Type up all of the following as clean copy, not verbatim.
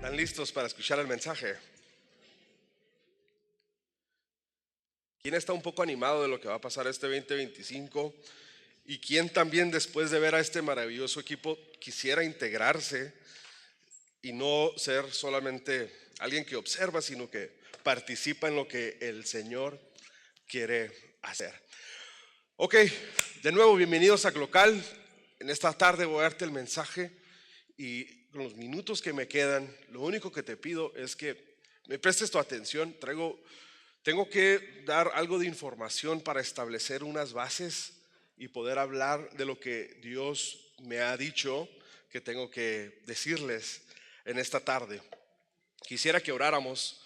¿Están listos para escuchar el mensaje? ¿Quién está un poco animado de lo que va a pasar este 2025? ¿Y quién también, después de ver a este maravilloso equipo, quisiera integrarse y no ser solamente alguien que observa, sino que participa en lo que el Señor quiere hacer? Ok, de nuevo, bienvenidos a Glocal. En esta tarde voy a darte el mensaje y con los minutos que me quedan, lo único que te pido es que me prestes tu atención. Tengo que dar algo de información para establecer unas bases y poder hablar de lo que Dios me ha dicho que tengo que decirles en esta tarde. Quisiera que oráramos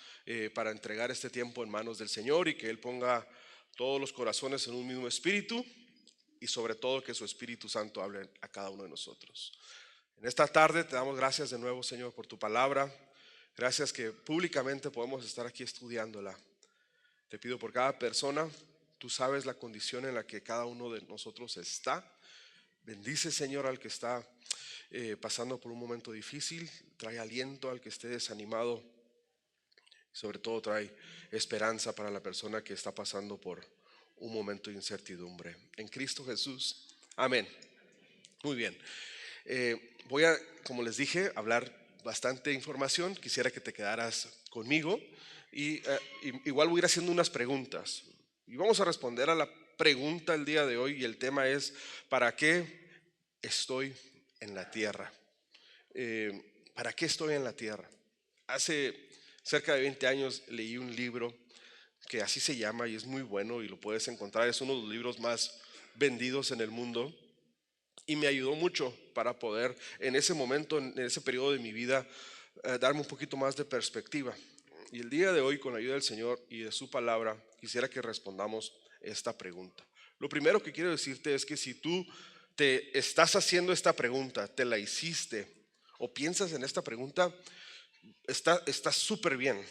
para entregar este tiempo en manos del Señor y que Él ponga todos los corazones en un mismo espíritu y sobre todo que su Espíritu Santo hable a cada uno de nosotros. En esta tarde te damos gracias de nuevo, Señor, por tu palabra. Gracias que públicamente podemos estar aquí estudiándola. Te pido por cada persona, tú sabes la condición en la que cada uno de nosotros está. Bendice, Señor, al que está pasando por un momento difícil. Trae aliento al que esté desanimado. Sobre todo trae esperanza para la persona que está pasando por un momento de incertidumbre. En Cristo Jesús. Amén. Muy bien. Voy a, como les dije, hablar bastante información. Quisiera que te quedaras conmigo y igual voy a ir haciendo unas preguntas y vamos a responder a la pregunta el día de hoy, y el tema es: ¿para qué estoy en la tierra? ¿Para qué estoy en la tierra? Hace cerca de 20 años leí un libro que así se llama y es muy bueno y lo puedes encontrar. Es uno de los libros más vendidos en el mundo. Y me ayudó mucho para poder en ese momento, en ese periodo de mi vida, darme un poquito más de perspectiva. Y el día de hoy, con la ayuda del Señor y de su palabra, quisiera que respondamos esta pregunta. Lo primero que quiero decirte es que si tú te estás haciendo esta pregunta, te la hiciste o piensas en esta pregunta, está súper bien.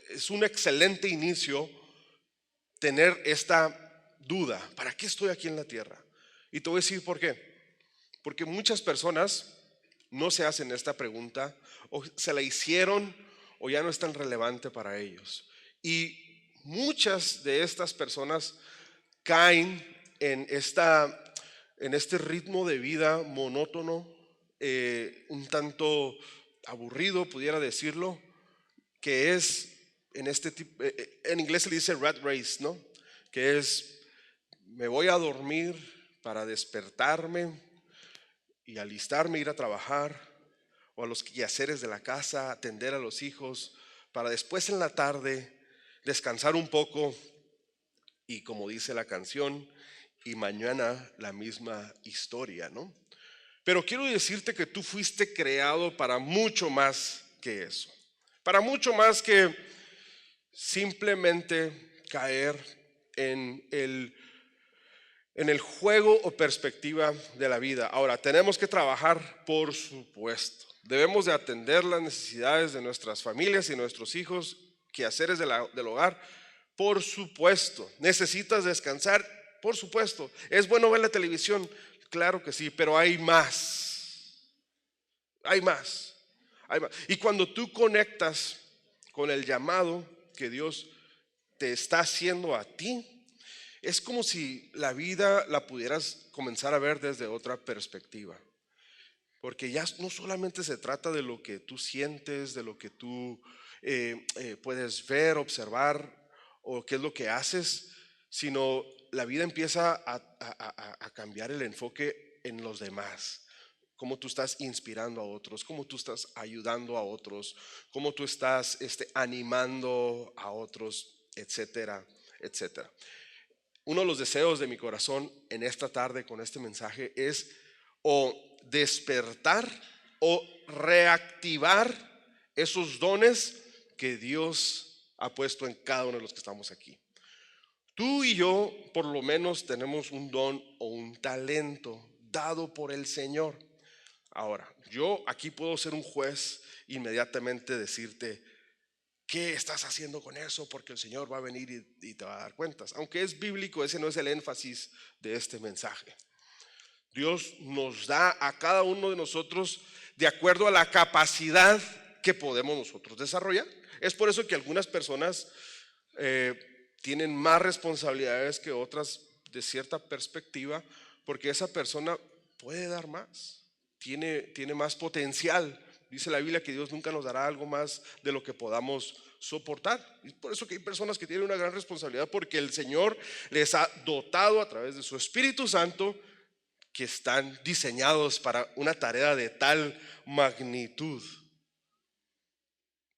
Es un excelente inicio tener esta duda: ¿para qué estoy aquí en la tierra? Y te voy a decir por qué. Porque muchas personas no se hacen esta pregunta, o se la hicieron o ya no es tan relevante para ellos. Y muchas de estas personas caen en este ritmo de vida monótono, un tanto aburrido, pudiera decirlo, que es en este tipo, en inglés se le dice rat race, ¿no? Que es: me voy a dormir para despertarme y alistarme, ir a trabajar o a los quehaceres de la casa, atender a los hijos, para después en la tarde descansar un poco y, como dice la canción, y mañana la misma historia, ¿no? Pero quiero decirte que tú fuiste creado para mucho más que eso, para mucho más que simplemente caer en el juego o perspectiva de la vida. Ahora, tenemos que trabajar, por supuesto. Debemos de atender las necesidades de nuestras familias y nuestros hijos, quehaceres del hogar, por supuesto. ¿Necesitas descansar? Por supuesto. ¿Es bueno ver la televisión? Claro que sí, pero hay más. Hay más. Hay más. Y cuando tú conectas con el llamado que Dios te está haciendo a ti, es como si la vida la pudieras comenzar a ver desde otra perspectiva. Porque ya no solamente se trata de lo que tú sientes, de lo que tú puedes ver, observar, o qué es lo que haces, sino la vida empieza a cambiar el enfoque en los demás. Cómo tú estás inspirando a otros, cómo tú estás ayudando a otros, cómo tú estás animando a otros, etcétera, etcétera. Uno de los deseos de mi corazón en esta tarde con este mensaje es o despertar o reactivar esos dones que Dios ha puesto en cada uno de los que estamos aquí. Tú y yo por lo menos tenemos un don o un talento dado por el Señor. Ahora, yo aquí puedo ser un juez, inmediatamente decirte: ¿qué estás haciendo con eso? Porque el Señor va a venir y te va a dar cuentas. Aunque es bíblico, ese no es el énfasis de este mensaje. Dios nos da a cada uno de nosotros de acuerdo a la capacidad que podemos nosotros desarrollar. Es por eso que algunas personas tienen más responsabilidades que otras de cierta perspectiva, porque esa persona puede dar más, tiene más potencial. Dice la Biblia que Dios nunca nos dará algo más de lo que podamos soportar. Y por eso que hay personas que tienen una gran responsabilidad, porque el Señor les ha dotado a través de su Espíritu Santo, que están diseñados para una tarea de tal magnitud.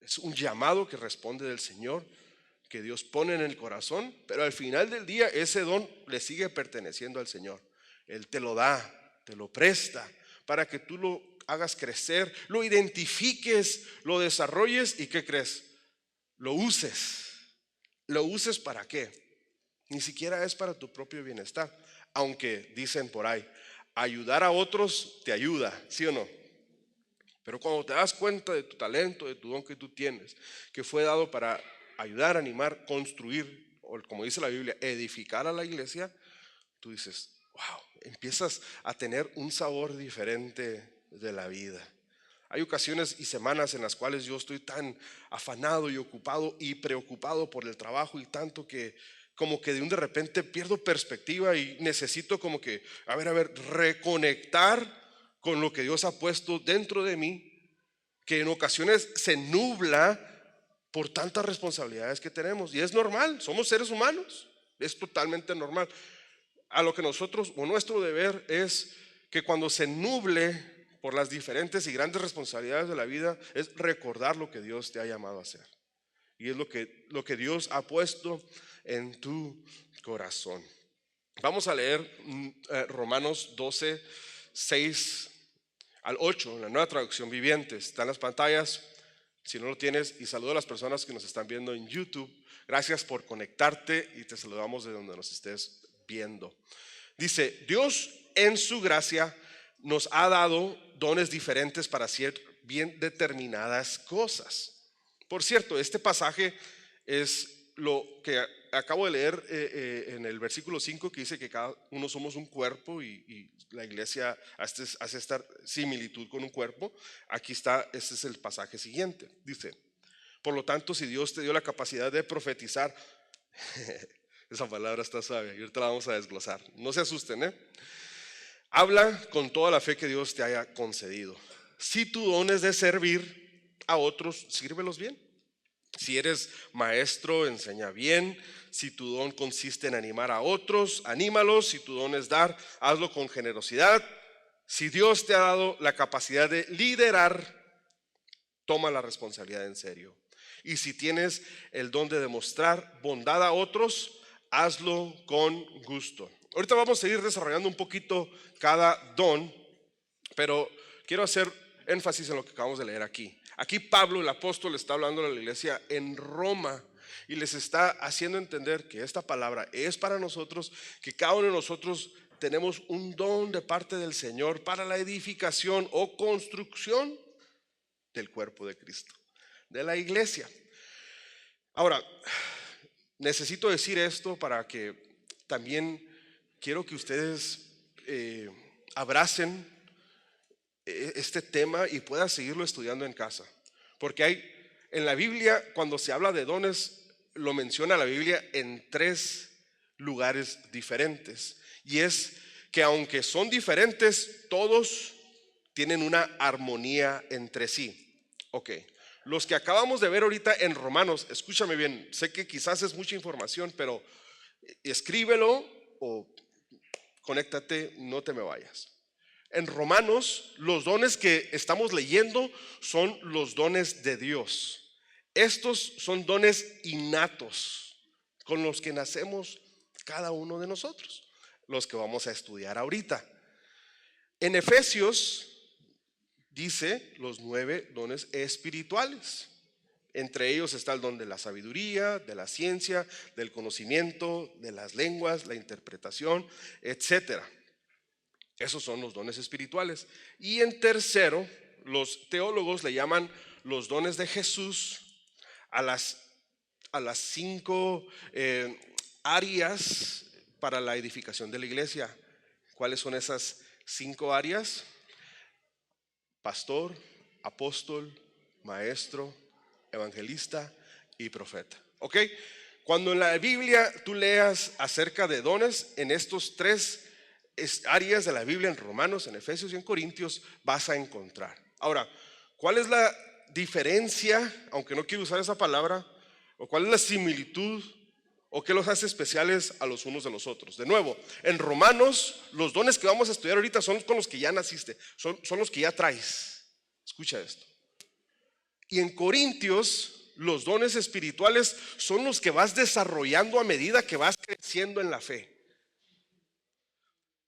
Es un llamado que responde del Señor, que Dios pone en el corazón, pero al final del día ese don le sigue perteneciendo al Señor. Él te lo da, te lo presta para que tú lo hagas crecer, lo identifiques, lo desarrolles y ¿qué crees? Lo uses. ¿Lo uses para qué? Ni siquiera es para tu propio bienestar, aunque dicen por ahí, ayudar a otros te ayuda, ¿sí o no? Pero cuando te das cuenta de tu talento, de tu don que tú tienes, que fue dado para ayudar, animar, construir, o como dice la Biblia, edificar a la iglesia, tú dices, wow, empiezas a tener un sabor diferente de la vida. Hay ocasiones y semanas en las cuales yo estoy tan afanado y ocupado y preocupado por el trabajo y tanto que como que de repente pierdo perspectiva y necesito como que, a ver, reconectar con lo que Dios ha puesto dentro de mí, que en ocasiones se nubla por tantas responsabilidades que tenemos. Y es normal, somos seres humanos, es totalmente normal. A lo que nosotros, o nuestro deber es que cuando se nuble por las diferentes y grandes responsabilidades de la vida, es recordar lo que Dios te ha llamado a hacer. Y es lo que Dios ha puesto en tu corazón. Vamos a leer Romanos 12, 6 al 8, en la Nueva Traducción Viviente. Está en las pantallas, si no lo tienes, y saludo a las personas que nos están viendo en YouTube. Gracias por conectarte y te saludamos de donde nos estés viendo. Dice, Dios en su gracia nos ha dado dones diferentes para hacer bien determinadas cosas. Por cierto, este pasaje es lo que acabo de leer en el versículo 5, que dice que cada uno somos un cuerpo y la iglesia hace esta similitud con un cuerpo. Aquí está, este es el pasaje siguiente. Dice, por lo tanto, si Dios te dio la capacidad de profetizar, esa palabra está suave y ahorita la vamos a desglosar. No se asusten, habla con toda la fe que Dios te haya concedido. Si tu don es de servir a otros, sírvelos bien. Si eres maestro, enseña bien. Si tu don consiste en animar a otros, anímalos. Si tu don es dar, hazlo con generosidad. Si Dios te ha dado la capacidad de liderar, toma la responsabilidad en serio. Y si tienes el don de demostrar bondad a otros, hazlo con gusto. Ahorita vamos a seguir desarrollando un poquito cada don, pero quiero hacer énfasis en lo que acabamos de leer aquí. Aquí Pablo, el apóstol, está hablando a la iglesia en Roma y les está haciendo entender que esta palabra es para nosotros, que cada uno de nosotros tenemos un don de parte del Señor para la edificación o construcción del cuerpo de Cristo, de la iglesia. Ahora, necesito decir esto para que también quiero que ustedes abracen este tema y puedan seguirlo estudiando en casa. Porque hay en la Biblia, cuando se habla de dones, lo menciona la Biblia en 3 lugares diferentes. Y es que aunque son diferentes, todos tienen una armonía entre sí. Ok, los que acabamos de ver ahorita en Romanos, escúchame bien, sé que quizás es mucha información, pero escríbelo o conéctate, no te me vayas. En Romanos, los dones que estamos leyendo son los dones de Dios. Estos son dones innatos con los que nacemos cada uno de nosotros, los que vamos a estudiar ahorita. En Efesios dice los 9 dones espirituales. Entre ellos está el don de la sabiduría, de la ciencia, del conocimiento, de las lenguas, la interpretación, etcétera. Esos son los dones espirituales. Y en tercero, los teólogos le llaman los dones de Jesús a las 5 áreas para la edificación de la iglesia. ¿Cuáles son esas 5 áreas? Pastor, apóstol, maestro, evangelista y profeta. ¿Ok? Cuando en la Biblia tú leas acerca de dones, en estos tres áreas de la Biblia, en Romanos, en Efesios y en Corintios, vas a encontrar. Ahora, ¿cuál es la diferencia, aunque no quiero usar esa palabra, o cuál es la similitud o qué los hace especiales a los unos de los otros? De nuevo, en Romanos, los dones que vamos a estudiar ahorita son con los que ya naciste, son los que ya traes. Escucha esto. Y en Corintios, los dones espirituales son los que vas desarrollando a medida que vas creciendo en la fe.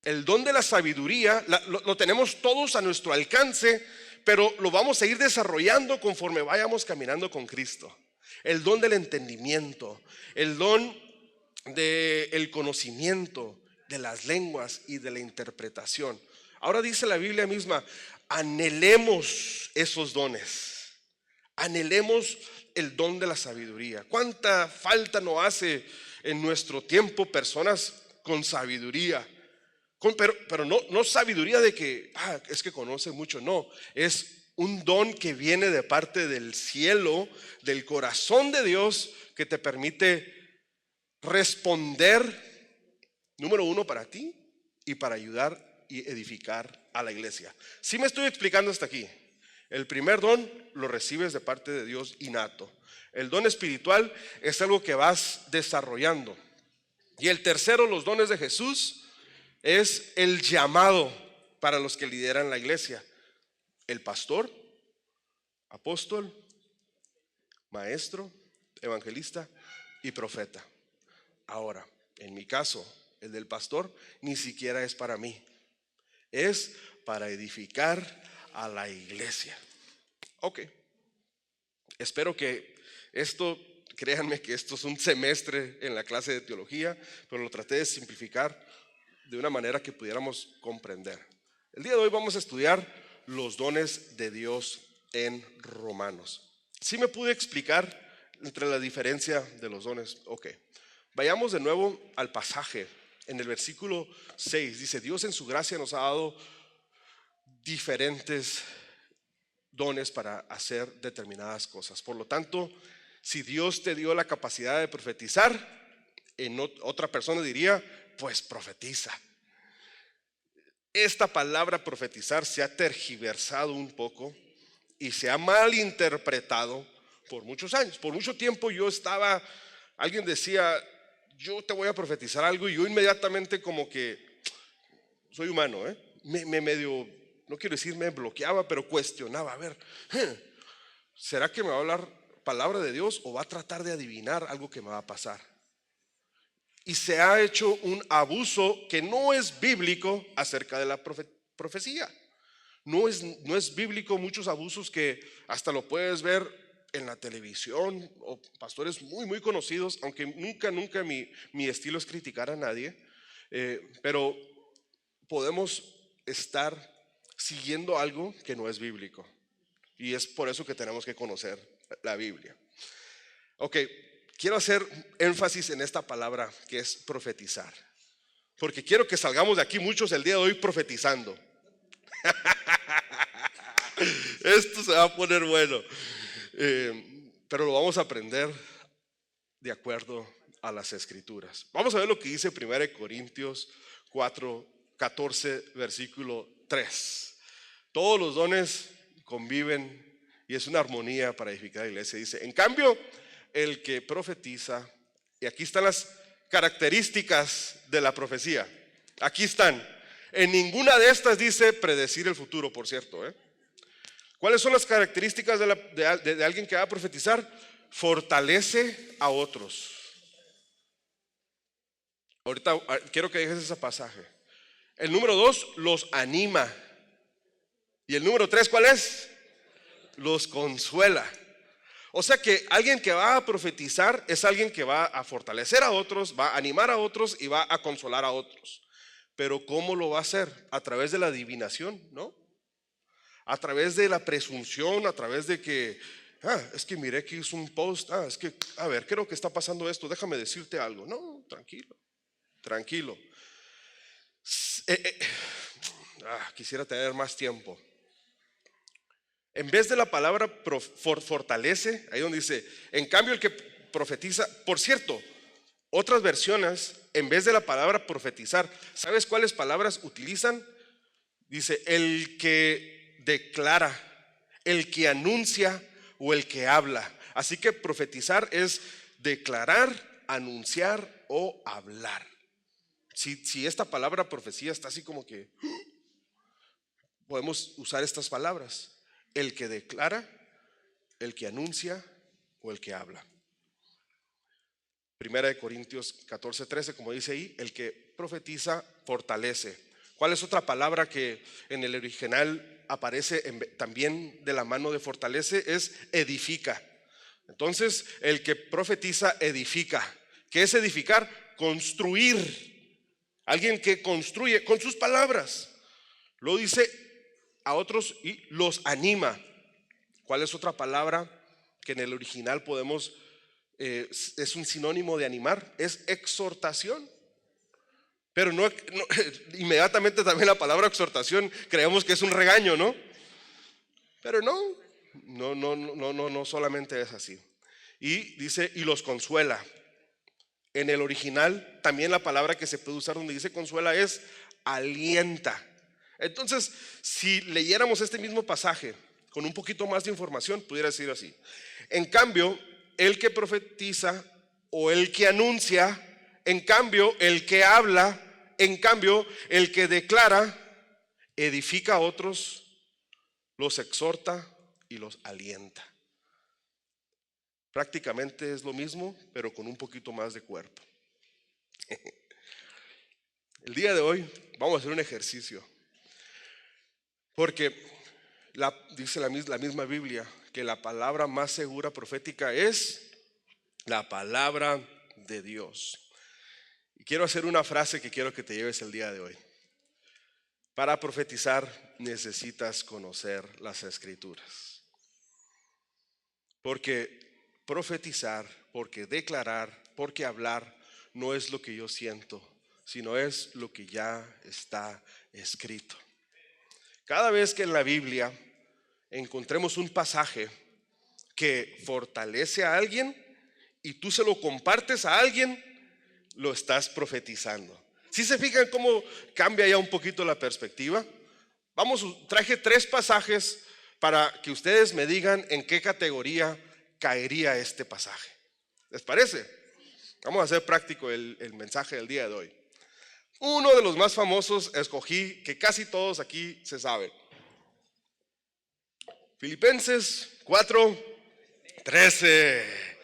El don de la sabiduría lo tenemos todos a nuestro alcance, pero lo vamos a ir desarrollando conforme vayamos caminando con Cristo. El don del entendimiento, el don del conocimiento, de las lenguas y de la interpretación. Ahora dice la Biblia misma, anhelemos esos dones, anhelemos el don de la sabiduría. ¿Cuánta falta nos hace en nuestro tiempo personas con sabiduría? Pero no sabiduría de que es que conoce mucho, no, es un don que viene de parte del cielo, del corazón de Dios, que te permite responder, número uno, para ti y para ayudar y edificar a la iglesia. Si me estoy explicando hasta aquí. El primer don lo recibes de parte de Dios innato. El don espiritual es algo que vas desarrollando. Y el tercero, los dones de Jesús, es el llamado para los que lideran la iglesia. El pastor, apóstol, maestro, evangelista y profeta. Ahora, en mi caso, el del pastor ni siquiera es para mí, es para edificar a la iglesia. Ok, espero que esto, créanme que esto es un semestre en la clase de teología, pero lo traté de simplificar de una manera que pudiéramos comprender. El día de hoy vamos a estudiar los dones de Dios en Romanos. ¿Sí me pude explicar entre la diferencia de los dones? Ok, vayamos de nuevo al pasaje. En el versículo 6 dice, Dios en su gracia nos ha dado diferentes dones para hacer determinadas cosas. Por lo tanto, si Dios te dio la capacidad de profetizar, otra persona diría, pues profetiza. Esta palabra profetizar se ha tergiversado un poco y se ha malinterpretado por muchos años. Por mucho tiempo alguien decía, yo te voy a profetizar algo, y yo inmediatamente, como que soy humano, me medio, no quiero decir me bloqueaba, pero cuestionaba, a ver, ¿será que me va a hablar palabra de Dios o va a tratar de adivinar algo que me va a pasar? Y se ha hecho un abuso que no es bíblico acerca de la profecía. No es bíblico muchos abusos que hasta lo puedes ver en la televisión, o pastores muy conocidos, aunque nunca mi estilo es criticar a nadie, pero podemos estar siguiendo algo que no es bíblico, y es por eso que tenemos que conocer la Biblia. Ok, quiero hacer énfasis en esta palabra que es profetizar, porque quiero que salgamos de aquí muchos el día de hoy profetizando. Esto se va a poner bueno, pero lo vamos a aprender de acuerdo a las escrituras. Vamos a ver lo que dice 1 Corintios 14, versículo 3. Todos los dones conviven y es una armonía para edificar la iglesia. Dice, en cambio, el que profetiza, y aquí están las características de la profecía. Aquí están. En ninguna de estas dice predecir el futuro, por cierto. ¿Cuáles son las características de alguien que va a profetizar? Fortalece a otros. Ahorita quiero que dejes ese pasaje. El número 2, los anima. Y el número 3, ¿cuál es? Los consuela. O sea que alguien que va a profetizar es alguien que va a fortalecer a otros, va a animar a otros y va a consolar a otros. Pero ¿cómo lo va a hacer? A través de la adivinación, ¿no? A través de la presunción, a través de que, es que miré que hizo un post, es que, a ver, creo que está pasando esto, déjame decirte algo. No, tranquilo. Quisiera tener más tiempo. En vez de la palabra fortalece, ahí donde dice, en cambio el que profetiza, por cierto, otras versiones, en vez de la palabra profetizar, ¿sabes cuáles palabras utilizan? Dice, el que declara, el que anuncia o el que habla. Así que profetizar es declarar, anunciar o hablar. Si esta palabra profecía está así como que podemos usar estas palabras: el que declara, el que anuncia o el que habla. Primera de Corintios 14:13, como dice ahí, el que profetiza fortalece. ¿Cuál es otra palabra que en el original aparece también de la mano de fortalece? Es edifica. Entonces, el que profetiza edifica. ¿Qué es edificar? Construir. Alguien que construye con sus palabras. Lo dice a otros y los anima. ¿Cuál es otra palabra que en el original podemos, es un sinónimo de animar? Es exhortación. Pero no, inmediatamente también la palabra exhortación creemos que es un regaño, ¿no? Pero no solamente es así. Y dice, y los consuela. En el original también la palabra que se puede usar donde dice consuela es alienta. Entonces, si leyéramos este mismo pasaje con un poquito más de información, pudiera decir así: en cambio, el que profetiza o el que anuncia, en cambio, el que habla, en cambio, el que declara, edifica a otros, los exhorta y los alienta. Prácticamente es lo mismo, pero con un poquito más de cuerpo. El día de hoy vamos a hacer un ejercicio, porque dice la misma Biblia que la palabra más segura profética es la palabra de Dios. Y quiero hacer una frase que quiero que te lleves el día de hoy. Para profetizar necesitas conocer las Escrituras. Porque profetizar, porque declarar, porque hablar no es lo que yo siento, sino es lo que ya está escrito. Cada vez que en la Biblia encontremos un pasaje que fortalece a alguien y tú se lo compartes a alguien, lo estás profetizando. ¿Sí se fijan cómo cambia ya un poquito la perspectiva? Traje 3 pasajes para que ustedes me digan en qué categoría caería este pasaje. ¿Les parece? Vamos a hacer práctico el mensaje del día de hoy. Uno de los más famosos escogí, que casi todos aquí se saben. Filipenses 4:13.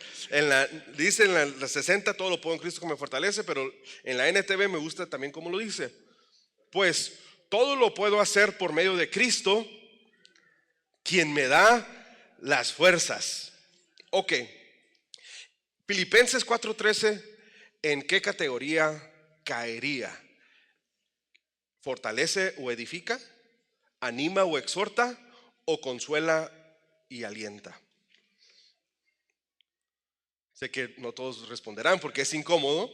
Dice en la 60, todo lo puedo en Cristo que me fortalece, pero en la NTV me gusta también como lo dice. Pues todo lo puedo hacer por medio de Cristo, quien me da las fuerzas. Ok. Filipenses 4:13, ¿en qué categoría caería? ¿Fortalece o edifica? ¿Anima o exhorta? ¿O consuela y alienta? Sé que no todos responderán porque es incómodo,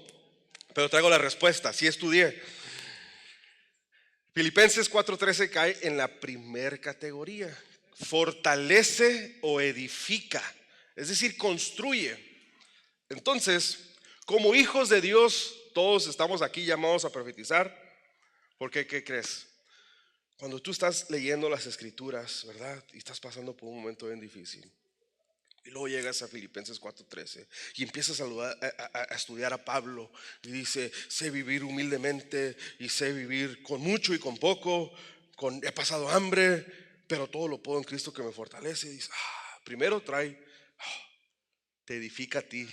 pero traigo la respuesta. Sí estudié. Filipenses 4:13 cae en la primer categoría. Fortalece o edifica, es decir, construye. Entonces, como hijos de Dios, todos estamos aquí llamados a profetizar. Porque, ¿qué crees? Cuando tú estás leyendo las Escrituras, ¿verdad? Y estás pasando por un momento bien difícil, y luego llegas a Filipenses 4:13 y empiezas a estudiar a Pablo, y dice: sé vivir humildemente y sé vivir con mucho y con poco, he pasado hambre, pero todo lo puedo en Cristo que me fortalece. Y dices, primero te edifica a ti.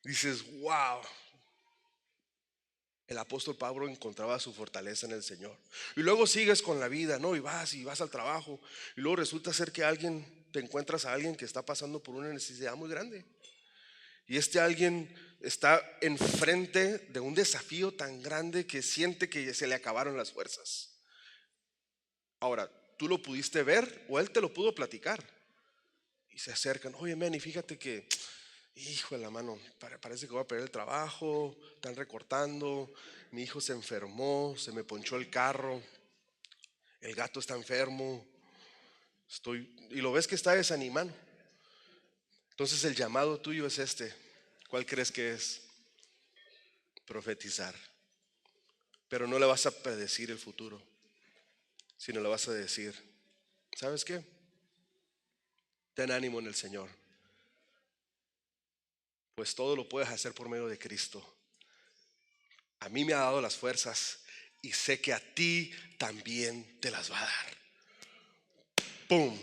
Dices, wow. El apóstol Pablo encontraba su fortaleza en el Señor. Y luego sigues con la vida, ¿no? Y vas al trabajo. Y luego resulta ser que te encuentras a alguien que está pasando por una necesidad muy grande. Y este alguien está enfrente de un desafío tan grande que siente que se le acabaron las fuerzas. Ahora, ¿tú lo pudiste ver o él te lo pudo platicar? Y se acercan: oye, men, y fíjate que, hijo de la mano, parece que voy a perder el trabajo, están recortando, mi hijo se enfermó, se me ponchó el carro, el gato está enfermo. Y lo ves que está desanimado. Entonces el llamado tuyo es este. ¿Cuál crees que es? Profetizar. Pero no le vas a predecir el futuro, sino le vas a decir, ¿sabes qué? Ten ánimo en el Señor, pues todo lo puedes hacer por medio de Cristo. A mí me ha dado las fuerzas y sé que a ti también te las va a dar. ¡Pum!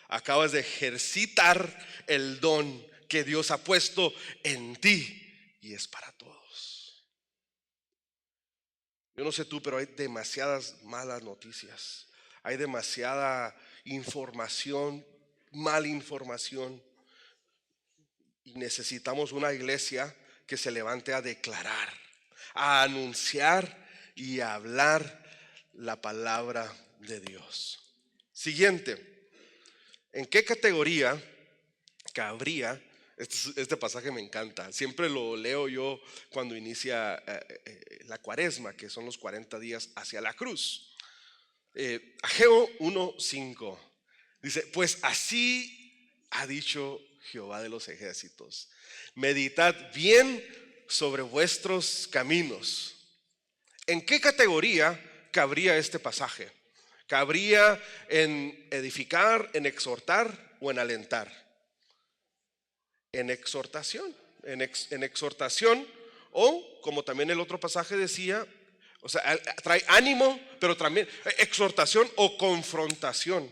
Acabas de ejercitar el don que Dios ha puesto en ti y es para todos. Yo no sé tú, pero hay demasiadas malas noticias. Hay demasiada información, mala información. Y necesitamos una iglesia que se levante a declarar, a anunciar y a hablar la palabra de Dios. Siguiente, ¿en qué categoría cabría? Este pasaje me encanta, siempre lo leo yo cuando inicia la cuaresma, que son los 40 días hacia la cruz. Ageo 1:5 dice, pues así ha dicho Jehová de los ejércitos, meditad bien sobre vuestros caminos. ¿En qué categoría cabría este pasaje? ¿Cabría en edificar, en exhortar o en alentar? En exhortación, en exhortación, o como también el otro pasaje decía, o sea, trae ánimo, pero también exhortación o confrontación.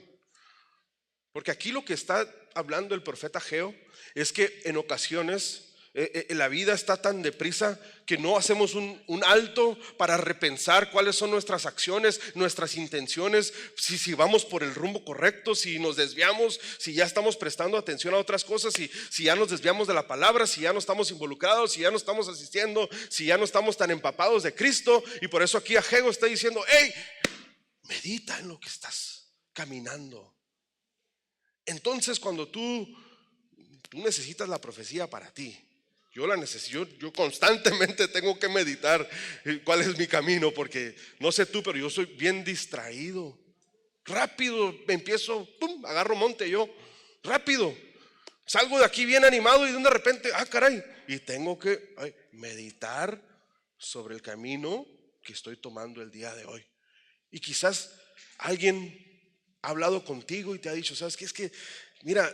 Porque aquí lo que está hablando el profeta Ageo es que en ocasiones la vida está tan deprisa que no hacemos un alto para repensar cuáles son nuestras acciones, nuestras intenciones, si vamos por el rumbo correcto, si nos desviamos, si ya estamos prestando atención a otras cosas, si ya nos desviamos de la palabra, si ya no estamos involucrados, si ya no estamos asistiendo, si ya no estamos tan empapados de Cristo. Y por eso aquí Ageo está diciendo, hey, medita en lo que estás caminando. Entonces cuando tú necesitas la profecía para ti, yo la necesito, yo constantemente tengo que meditar cuál es mi camino, porque no sé tú, pero yo soy bien distraído. Rápido me empiezo, pum, agarro monte yo, rápido. Salgo de aquí bien animado y de repente, caray, y tengo que meditar sobre el camino que estoy tomando el día de hoy. Y quizás alguien ha hablado contigo y te ha dicho, ¿sabes qué? Es que, mira,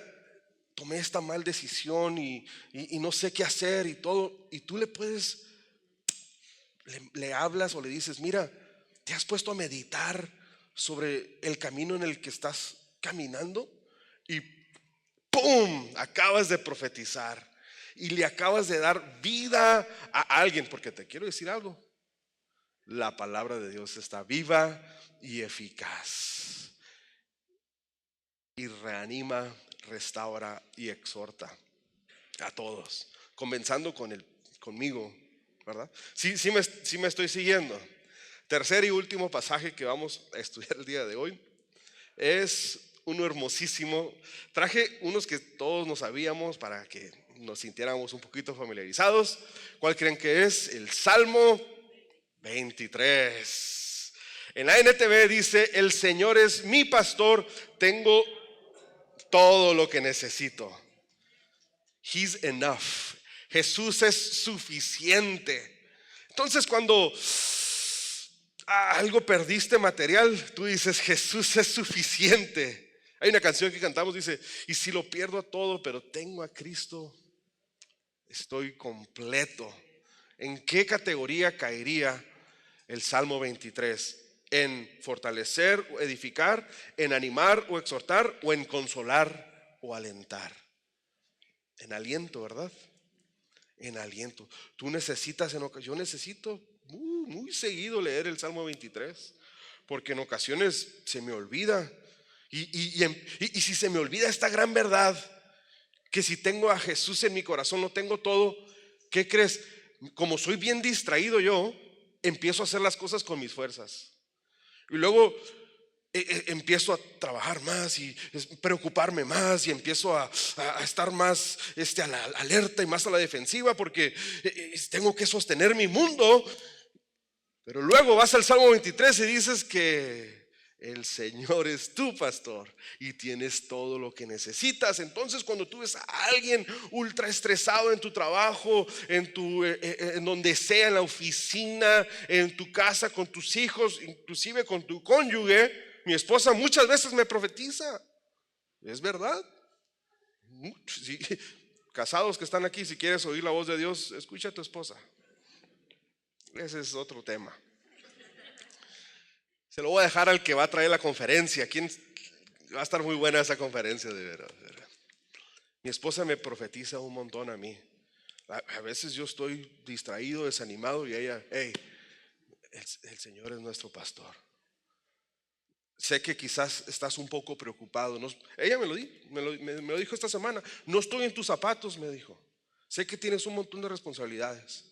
tomé esta mal decisión y no sé qué hacer y todo. Y tú le hablas o le dices, mira, ¿te has puesto a meditar sobre el camino en el que estás caminando? Y ¡pum! Acabas de profetizar y le acabas de dar vida a alguien. Porque te quiero decir algo, la palabra de Dios está viva y eficaz y reanima, restaura y exhorta a todos, comenzando conmigo, ¿verdad? Sí me estoy siguiendo. Tercer y último pasaje que vamos a estudiar el día de hoy es uno hermosísimo. Traje unos que todos nos sabíamos para que nos sintiéramos un poquito familiarizados. ¿Cuál creen que es? El Salmo 23. En la NTV dice, el Señor es mi pastor, tengo todo lo que necesito. He's enough. Jesús es suficiente. Entonces cuando algo perdiste material, tú dices, Jesús es suficiente. Hay una canción que cantamos, dice, y si lo pierdo todo, pero tengo a Cristo, estoy completo. ¿En qué categoría caería el Salmo 23? ¿En fortalecer o edificar, en animar o exhortar, o en consolar o alentar? En aliento, ¿verdad? En aliento. Tú necesitas, yo necesito muy seguido leer el Salmo 23, porque en ocasiones se me olvida. Y si se me olvida esta gran verdad, que si tengo a Jesús en mi corazón, no tengo todo, ¿qué crees? Como soy bien distraído yo, empiezo a hacer las cosas con mis fuerzas. Y luego empiezo a trabajar más y preocuparme más y empiezo a estar más a la alerta y más a la defensiva, porque tengo que sostener mi mundo. Pero luego vas al Salmo 23 y dices que El Señor es tu pastor y tienes todo lo que necesitas. Entonces, cuando tú ves a alguien ultra estresado en tu trabajo, en donde sea, en la oficina, en tu casa, con tus hijos, inclusive con tu cónyuge, mi esposa muchas veces me profetiza. Es verdad. Sí. Casados que están aquí, si quieres oír la voz de Dios, escucha a tu esposa. Ese es otro tema. Se lo voy a dejar al que va a traer la conferencia. Va a estar muy buena esa conferencia, de verdad, de verdad. Mi esposa me profetiza un montón a mí. A veces yo estoy distraído, desanimado, y ella, hey, el Señor es nuestro pastor. Sé que quizás estás un poco preocupado. Ella me lo dijo esta semana. No estoy en tus zapatos, me dijo. Sé que tienes un montón de responsabilidades.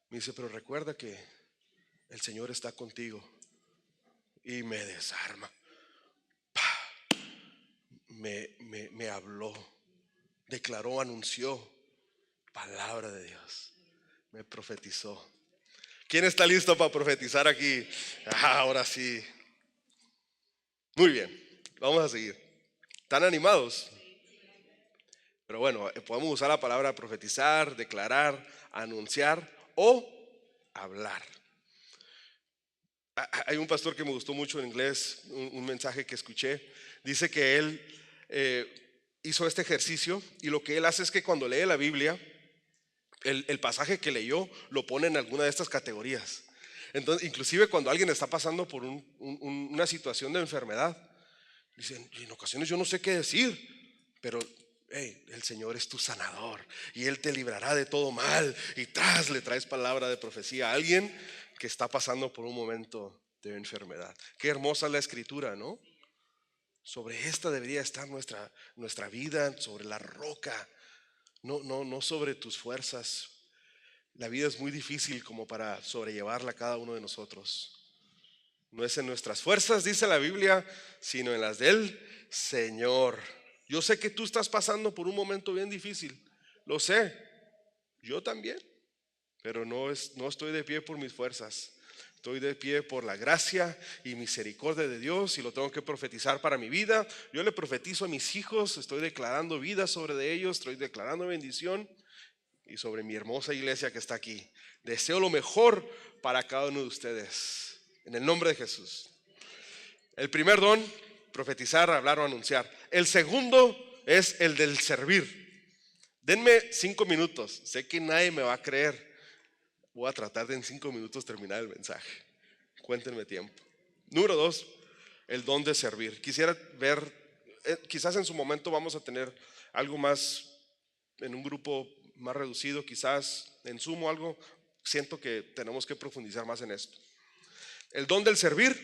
Me dice, pero recuerda que el Señor está contigo. Y me desarma. Me habló, declaró, anunció palabra de Dios, me profetizó. ¿Quién está listo para profetizar aquí? Ahora sí. Muy bien, vamos a seguir. ¿Están animados? Pero bueno, podemos usar la palabra profetizar, declarar, anunciar o hablar. Hay un pastor que me gustó mucho en inglés, un mensaje que escuché. Dice que él hizo este ejercicio, y lo que él hace es que cuando lee la Biblia, el pasaje que leyó lo pone en alguna de estas categorías. Entonces, inclusive cuando alguien está pasando por una situación de enfermedad, dicen, en ocasiones yo no sé qué decir, pero hey, el Señor es tu sanador y Él te librará de todo mal. Y le traes palabra de profecía a alguien que está pasando por un momento de enfermedad. Qué hermosa la escritura, ¿no? Sobre esta debería estar nuestra vida, sobre la roca, no sobre tus fuerzas. La vida es muy difícil como para sobrellevarla cada uno de nosotros. No es en nuestras fuerzas, dice la Biblia, sino en las del Señor. Yo sé que tú estás pasando por un momento bien difícil, lo sé, yo también, pero no estoy de pie por mis fuerzas. Estoy de pie por la gracia y misericordia de Dios, y lo tengo que profetizar para mi vida. Yo le profetizo a mis hijos, estoy declarando vida sobre de ellos, estoy declarando bendición, y sobre mi hermosa iglesia que está aquí. Deseo lo mejor para cada uno de ustedes, en el nombre de Jesús. El primer don, profetizar, hablar o anunciar. El segundo es el del servir. Denme 5 minutos, sé que nadie me va a creer. Voy a tratar de en 5 minutos terminar el mensaje. Cuéntenme tiempo. Número 2, el don de servir. Quisiera ver, quizás en su momento vamos a tener algo más en un grupo más reducido, quizás en Zoom o algo. Siento que tenemos que profundizar más en esto. El don del servir,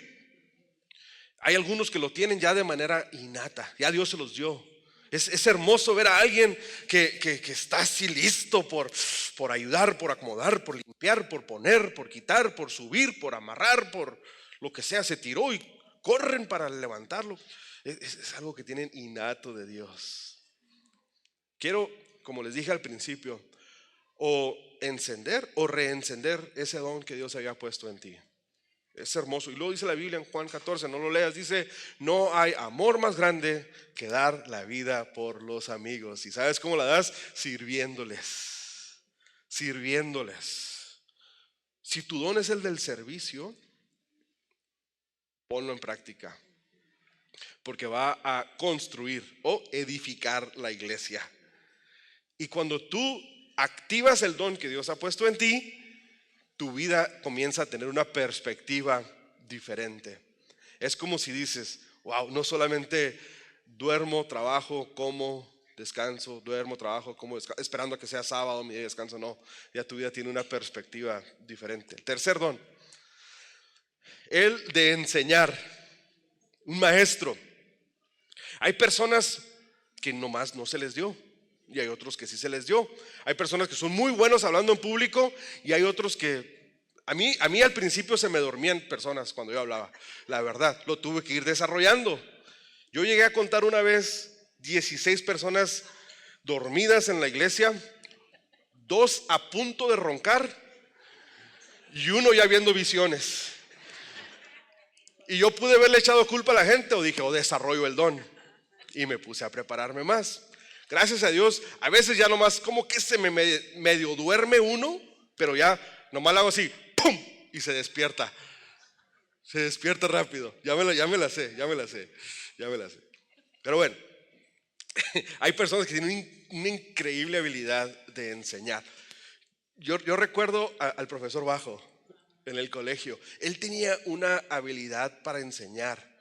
hay algunos que lo tienen ya de manera innata, ya Dios se los dio. Es hermoso ver a alguien que está así listo por ayudar, por acomodar, por limpiar, por poner, por quitar, por subir, por amarrar, por lo que sea. Se tiró y corren para levantarlo. Es algo que tienen innato de Dios. Quiero, como les dije al principio, o encender o reencender ese don que Dios había puesto en ti. Es hermoso. Y luego dice la Biblia en Juan 14, no lo leas, dice, no hay amor más grande que dar la vida por los amigos. ¿Y sabes cómo la das? Sirviéndoles. Sirviéndoles. Si tu don es el del servicio, ponlo en práctica, porque va a construir o edificar la iglesia. Y cuando tú activas el don que Dios ha puesto en ti, tu vida comienza a tener una perspectiva diferente. Es como si dices, wow, no solamente duermo, trabajo, como, descanso, duermo, trabajo, como, esperando a que sea sábado, mi día de descanso. No, ya tu vida tiene una perspectiva diferente. El tercer don, el de enseñar. Un maestro. Hay personas que nomás no se les dio, y hay otros que sí se les dio. Hay personas que son muy buenos hablando en público, y hay otros que a mí al principio se me dormían personas cuando yo hablaba. La verdad, lo tuve que ir desarrollando. Yo llegué a contar una vez 16 personas dormidas en la iglesia, 2 a punto de roncar y 1 ya viendo visiones. Y yo pude haberle echado culpa a la gente o dije, desarrollo el don. Y me puse a prepararme más. Gracias a Dios, a veces ya nomás como que se me medio duerme uno, pero ya nomás lo hago así, ¡pum! Y se despierta. Se despierta rápido. Ya me la sé, ya me la sé, ya me la sé. Pero bueno, hay personas que tienen una increíble habilidad de enseñar. Yo recuerdo al profesor Bajo en el colegio. Él tenía una habilidad para enseñar.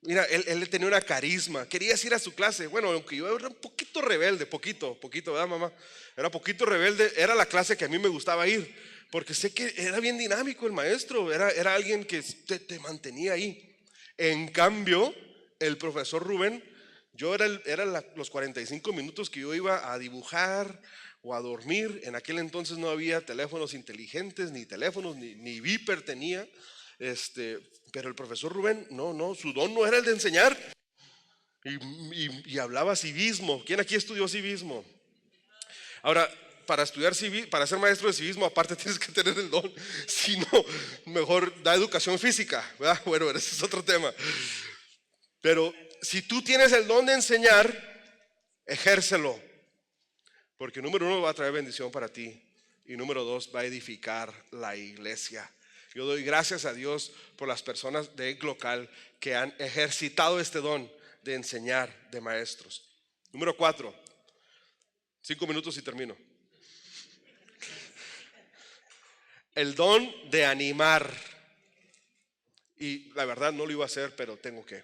Mira, él tenía una carisma. Querías ir a su clase. Bueno, aunque yo era un poquito rebelde, poquito, ¿verdad, mamá? Era poquito rebelde. Era la clase que a mí me gustaba ir. Porque sé que era bien dinámico el maestro. Era alguien que te mantenía ahí. En cambio, el profesor Rubén, yo los 45 minutos que yo iba a dibujar o a dormir. En aquel entonces no había teléfonos inteligentes, ni teléfonos, ni Viper tenía. Pero el profesor Rubén, no, su don no era el de enseñar. Y hablaba civismo. ¿Quién aquí estudió civismo? Ahora, para estudiar para ser maestro de civismo, aparte tienes que tener el don. Si no, mejor da educación física, ¿verdad? Bueno, ese es otro tema. Pero si tú tienes el don de enseñar, ejércelo. Porque número uno va a traer bendición para ti. Y número dos, va a edificar la iglesia. Yo doy gracias a Dios por las personas de local que han ejercitado este don de enseñar de maestros. Número 4, 5 minutos y termino. El don de animar. Y la verdad no lo iba a hacer, pero tengo que.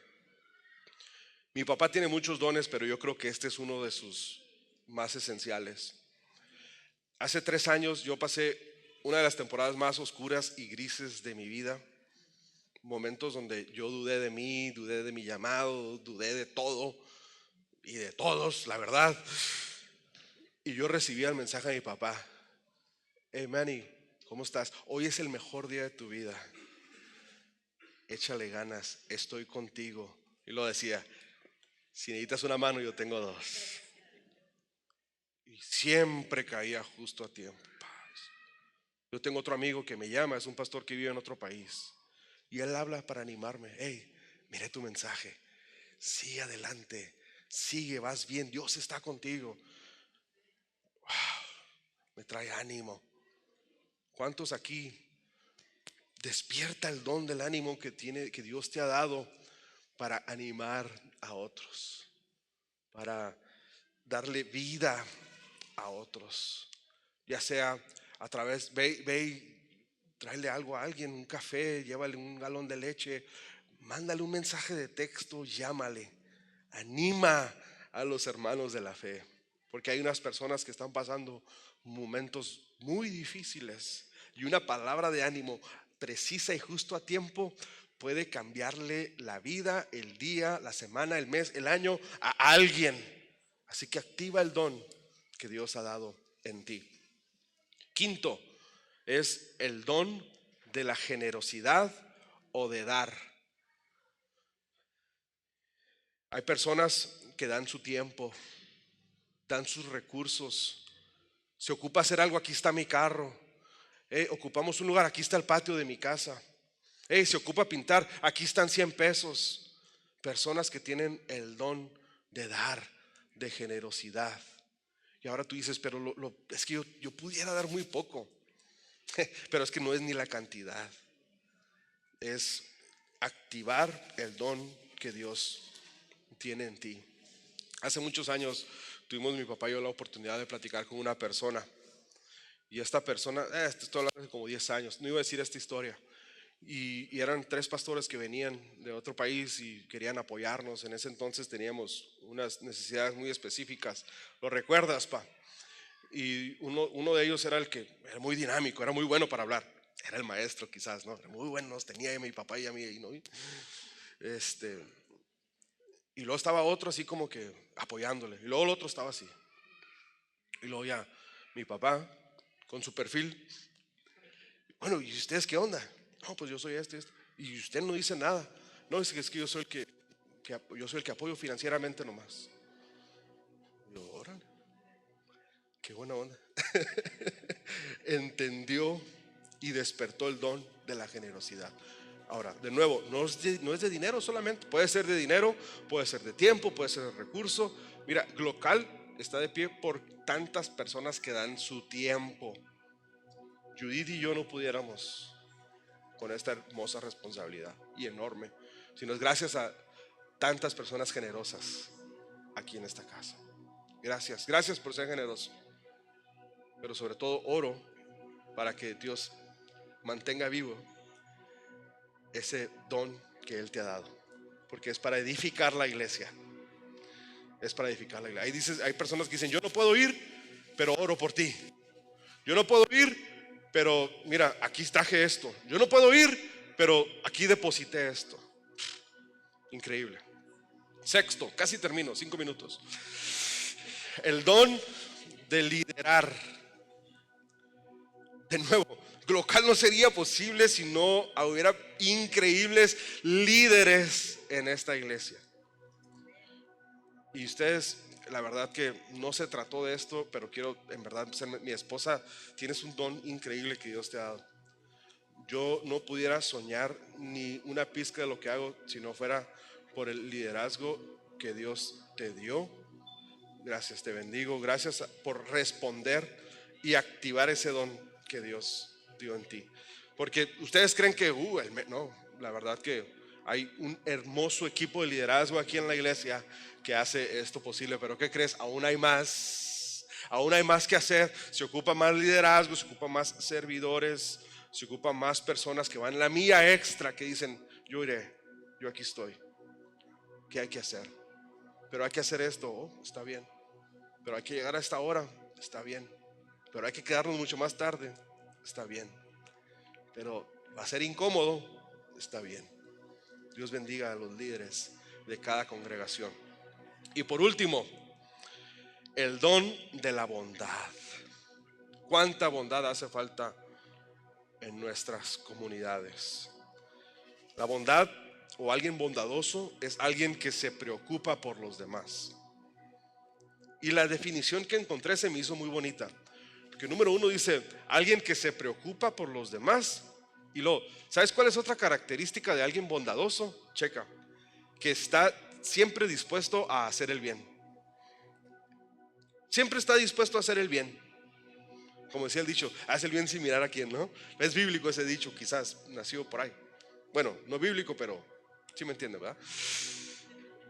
Mi papá tiene muchos dones, pero yo creo que este es uno de sus más esenciales. Hace 3 años yo pasé una de las temporadas más oscuras y grises de mi vida. Momentos donde yo dudé de mí, dudé de mi llamado, dudé de todo y de todos, la verdad. Y yo recibí el mensaje de mi papá: hey Manny, ¿cómo estás? Hoy es el mejor día de tu vida. Échale ganas, estoy contigo. Y lo decía: si necesitas una mano, yo tengo dos. Y siempre caía justo a tiempo. Yo tengo otro amigo que me llama, es un pastor que vive en otro país. Y él habla para animarme: hey, miré tu mensaje, sigue adelante, sigue, vas bien, Dios está contigo. Me trae ánimo. ¿Cuántos aquí despierta el don del ánimo que Dios te ha dado para animar a otros, para darle vida a otros? Ya sea a través, ve y tráele algo a alguien, un café, llévale un galón de leche, mándale un mensaje de texto, llámale, anima a los hermanos de la fe. Porque hay unas personas que están pasando momentos muy difíciles y una palabra de ánimo precisa y justo a tiempo puede cambiarle la vida, el día, la semana, el mes, el año a alguien. Así que activa el don que Dios ha dado en ti. Quinto, es el don de la generosidad o de dar. Hay personas que dan su tiempo, dan sus recursos. Se ocupa hacer algo, aquí está mi carro. Ocupamos un lugar, aquí está el patio de mi casa. Se ocupa pintar, aquí están 100 pesos. Personas que tienen el don de dar, de generosidad. Y ahora tú dices, pero es que yo pudiera dar muy poco. Pero es que no es ni la cantidad, es activar el don que Dios tiene en ti. Hace muchos años tuvimos mi papá y yo la oportunidad de platicar con una persona. Y esta persona, estoy hablando de como 10 años, no iba a decir esta historia. Y eran 3 pastores que venían de otro país y querían apoyarnos. En ese entonces teníamos unas necesidades muy específicas. ¿Lo recuerdas, pa? Y uno de ellos era el que era muy dinámico, era muy bueno para hablar. Era el maestro quizás, ¿no? Era muy bueno, nos tenía a mi papá y a mí, ¿no? Y luego estaba otro así como que apoyándole. Y luego el otro estaba así. Y luego ya mi papá con su perfil. Bueno, ¿y ustedes qué onda? No, pues yo soy este. Y usted no dice nada. No, es que yo soy yo soy el que apoyo financieramente nomás. Y yo, órale, qué buena onda. Entendió y despertó el don de la generosidad. Ahora, de nuevo, no es de dinero solamente, puede ser de dinero, puede ser de tiempo, puede ser de recurso. Mira, Glocal está de pie por tantas personas que dan su tiempo. Judith y yo no pudiéramos con esta hermosa responsabilidad y enorme, sino es gracias a tantas personas generosas aquí en esta casa. Gracias, gracias por ser generoso. Pero sobre todo oro para que Dios mantenga vivo ese don que Él te ha dado, porque es para edificar la iglesia. Es para edificar la iglesia. Ahí dices, hay personas que dicen, yo no puedo ir, pero oro por ti. Yo no puedo ir, pero mira, aquí traje esto. Yo no puedo ir, pero aquí deposité esto. Increíble. Sexto, casi termino, 5 minutos. El don de liderar. De nuevo, Glocal no sería posible si no hubiera increíbles líderes en esta iglesia. Y ustedes, la verdad que no se trató de esto, pero quiero en verdad ser mi esposa. Tienes un don increíble que Dios te ha dado. Yo no pudiera soñar ni una pizca de lo que hago si no fuera por el liderazgo que Dios te dio. Gracias, te bendigo. Gracias por responder y activar ese don que Dios dio en ti. Porque ustedes creen que, no, la verdad que hay un hermoso equipo de liderazgo aquí en la iglesia que hace esto posible. Pero ¿qué crees? Aún hay más. Aún hay más que hacer. Se ocupa más liderazgo, se ocupa más servidores, se ocupa más personas que van la milla extra, que dicen, yo iré, yo aquí estoy. ¿Qué hay que hacer? Pero hay que hacer esto, está bien. Pero hay que llegar a esta hora, está bien. Pero hay que quedarnos mucho más tarde, está bien. Pero va a ser incómodo, está bien. Dios bendiga a los líderes de cada congregación. Y por último, el don de la bondad. ¿Cuánta bondad hace falta en nuestras comunidades? La bondad o alguien bondadoso es alguien que se preocupa por los demás. Y la definición que encontré se me hizo muy bonita. Porque número uno dice, alguien que se preocupa por los demás. Y luego, ¿sabes cuál es otra característica de alguien bondadoso? Checa, que está siempre dispuesto a hacer el bien. Siempre está dispuesto a hacer el bien. Como decía el dicho, haz el bien sin mirar a quién, ¿no? Es bíblico ese dicho, quizás nació por ahí. Bueno, no bíblico, pero sí me entiende, ¿verdad?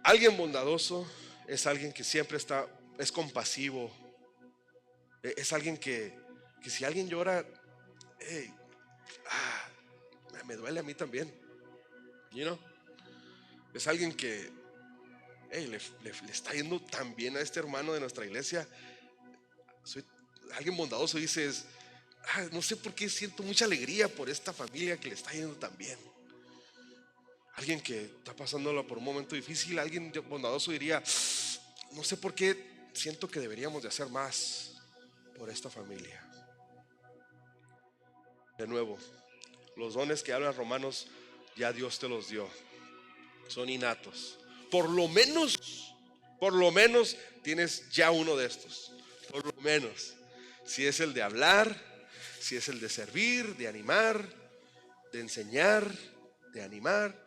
Alguien bondadoso es alguien que siempre es compasivo. Es alguien que si alguien llora, hey, me duele a mí también. You know? Es alguien que hey, le está yendo tan bien a este hermano de nuestra iglesia. Alguien bondadoso dices, no sé por qué siento mucha alegría por esta familia que le está yendo tan bien. Alguien que está pasándolo por un momento difícil, alguien bondadoso diría, no sé por qué siento que deberíamos de hacer más por esta familia. De nuevo, los dones que hablan Romanos ya Dios te los dio, son innatos. Por lo menos tienes ya uno de estos. Por lo menos, si es el de hablar, si es el de servir, de animar, de enseñar, de animar,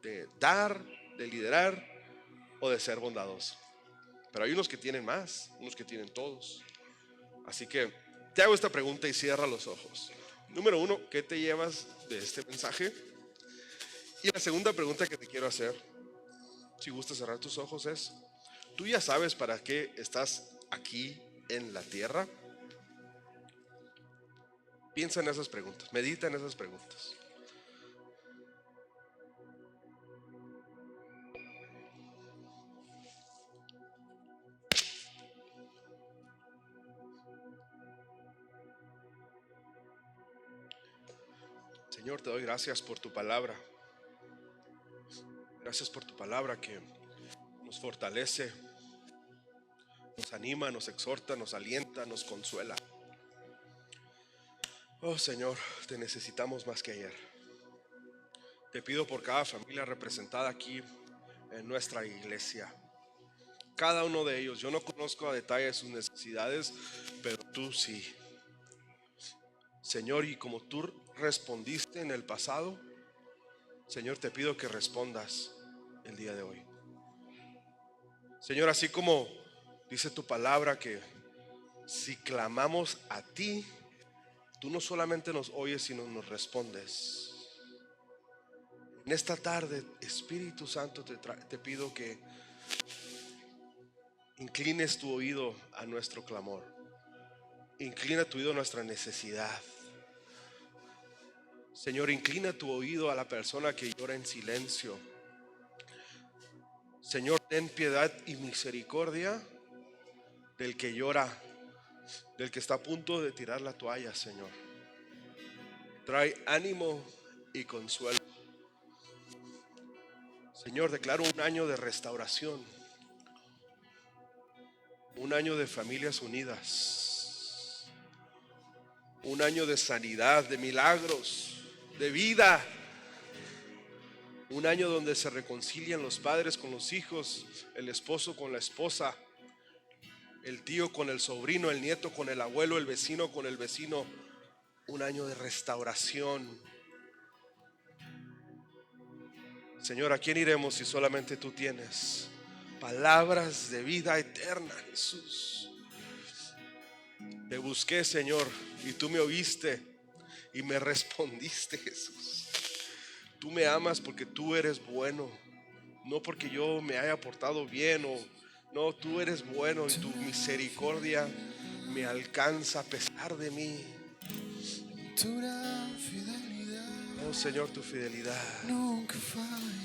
de dar, de liderar o de ser bondadoso. Pero hay unos que tienen más, unos que tienen todos. Así que te hago esta pregunta y cierra los ojos. Número uno, ¿qué te llevas de este mensaje? Y la segunda pregunta que te quiero hacer, si gusta cerrar tus ojos, es, ¿tú ya sabes para qué estás aquí en la tierra? Piensa en esas preguntas, medita en esas preguntas. Señor, te doy gracias por tu palabra. Gracias por tu palabra que nos fortalece, nos anima, nos exhorta, nos alienta, nos consuela. Oh Señor, te necesitamos más que ayer. Te pido por cada familia representada aquí en nuestra iglesia. Cada uno de ellos, yo no conozco a detalle sus necesidades, pero tú sí. Señor, y como tú respondiste en el pasado, Señor, te pido que respondas el día de hoy. Señor, así como dice tu palabra que si clamamos a ti, tú no solamente nos oyes, sino nos respondes. En esta tarde, Espíritu Santo, te pido que inclines tu oído a nuestro clamor. Inclina tu oído a nuestra necesidad. Señor, inclina tu oído a la persona que llora en silencio. Señor, ten piedad y misericordia del que llora, del que está a punto de tirar la toalla, Señor. Trae ánimo y consuelo. Señor, declaro un año de restauración, un año de familias unidas, un año de sanidad, de milagros, de vida, un año donde se reconcilian los padres con los hijos, el esposo con la esposa, el tío con el sobrino, el nieto con el abuelo, el vecino con el vecino. Un año de restauración. Señor, ¿a quién iremos si solamente tú tienes palabras de vida eterna, Jesús? Te busqué, Señor, y tú me oíste y me respondiste, Jesús. Tú me amas porque tú eres bueno, no porque yo me haya portado bien o no, tú eres bueno y tu misericordia me alcanza a pesar de mí. Oh Señor, tu fidelidad nunca falla.